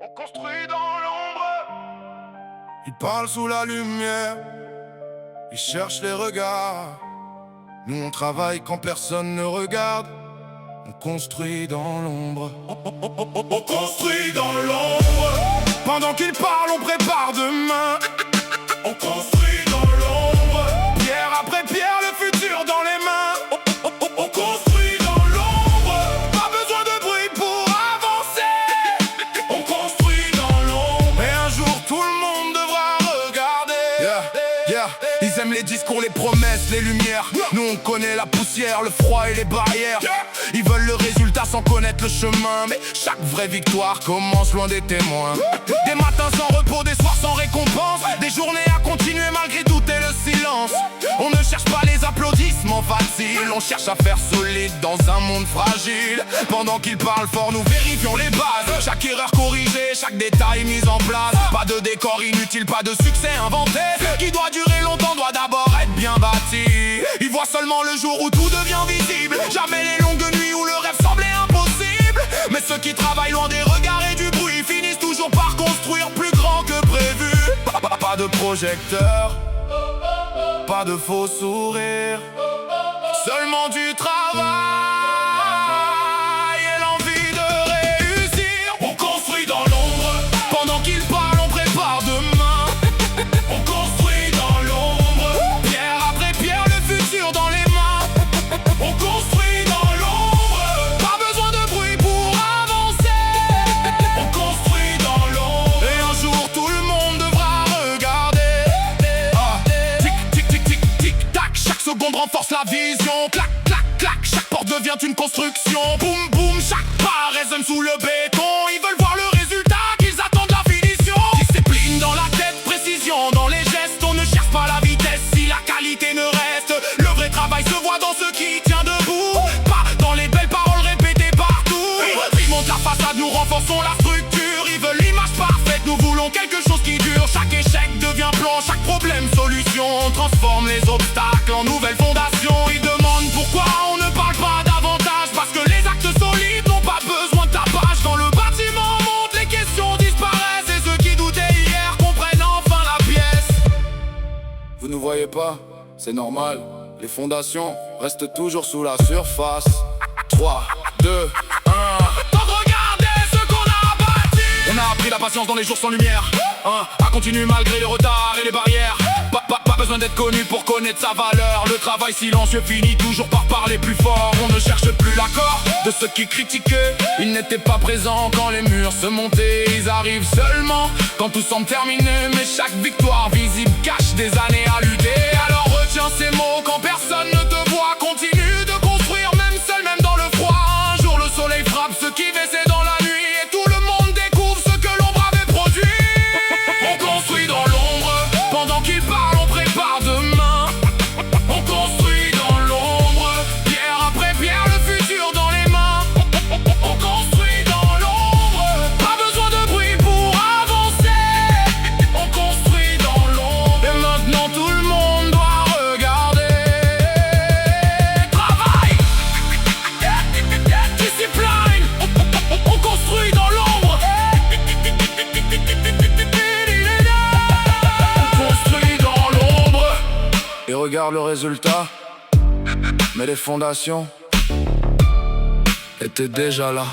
On construit dans l'ombre. Ils parlent sous la lumière, ils cherchent les regards. Nous on travaille quand personne ne regarde. On construit dans l'ombre. On construit dans l'ombre. Pendant qu'ils parlent, on prépare demain. On construit dans l'ombre. Pierre après pierre, le futur dans les mains. On construit dans l'ombre. Pas besoin de bruit pour avancer. On construit dans l'ombre. Et un jour tout le monde devra regarder. Ils aiment les discours, les promesses, les lumières. Nous on connaît la poussière, le froid et les barrières. Ils veulent le résultat sans connaître le chemin. Mais chaque vraie victoire commence loin des témoins. Des matins sans repos, des soirs sans récompense. Des journées à continuer malgré doute et le silence. On ne cherche pas les applaudissements faciles. On cherche à faire solide dans un monde fragile. Pendant qu'ils parlent fort, nous vérifions les bases. Chaque erreur corrigée, chaque détail mis en place. Pas de décor inutile, pas de succès inventé. Qui doit durer longtemps doit d'abord être bien bâti. Ils voient seulement le jour où tout devient visible. Jamais les longues nuits où le rêve semblait impossible. Mais ceux qui travaillent loin des regards et du bruit finissent toujours par construire plus grand que prévu. Pas de projecteur, pas de faux sourires, seulement du travail et l'envie de réussir. On construit dans l'ombre. Pendant qu'ils parlent, on prépare demain. On construit dans l'ombre. Pierre après pierre, le futur dans les mains. On construit dans l'ombre. Pas besoin de bruit pour avancer. On construit dans l'ombre. Et un jour tout le monde devra regarder. Tic, tic, tic, tic, tic, tac. Chaque seconde renforce la vision. Clac, clac, clac. Chaque porte devient une construction. Boum, boum, chaque pas résonne sous le béton. Ils veulent voir le résultat, qu'ils attendent la finition. Discipline dans la tête, précision dans les gestes. On ne cherche pas la vitesse si la qualité ne reste. Le vrai travail se voit dans ce qui tient debout, pas dans les belles paroles répétées partout. Ils montent la façade, nous renforçons la structure. Ils veulent l'image parfaite, nous voulons quelque chose qui dure. Chaque échec devient plan, chaque problème solution. On transforme les obstacles en nouvelles fondations. Ils demandent pourquoi on ne parle pas davantage. Parce que les actes solides n'ont pas besoin de tapage. Quand le bâtiment monte, les questions disparaissent. Et ceux qui doutaient hier comprennent enfin la pièce. Vous ne voyez pas, c'est normal. Les fondations restent toujours sous la surface. 3, 2, 1. Temps de regarder ce qu'on a bâti. On a appris la patience dans les jours sans lumière, à continuer malgré les retards et les barrières. Pas besoin d'être connu pour connaître sa valeur. Le travail silencieux finit toujours par parler plus fort. On ne cherche plus l'accord de ceux qui critiquaient. Ils n'étaient pas présents quand les murs se montaient. Ils arrivent seulement quand tout semble terminé. Mais chaque victoire visible cache des années à lutter. Alors retiens ces mots quand personne ne te voit. Continue de construire même seul, même dans le froid. Un jour le soleil frappe ceux qui baissaient dans la nuit. Et tout le monde découvre ce que l'ombre avait produit. On construit dans l'ombre. Pendant qu'ils parlent, on prépare demain. On construit dans l'ombre. Pierre après pierre, le futur dans les mains. On construit dans l'ombre. Pas besoin de bruit pour avancer. On construit dans l'ombre. Et maintenant tout le monde doit regarder. Travail, discipline. On construit dans l'ombre. Et regarde le résultat. Mais les fondations étaient déjà là.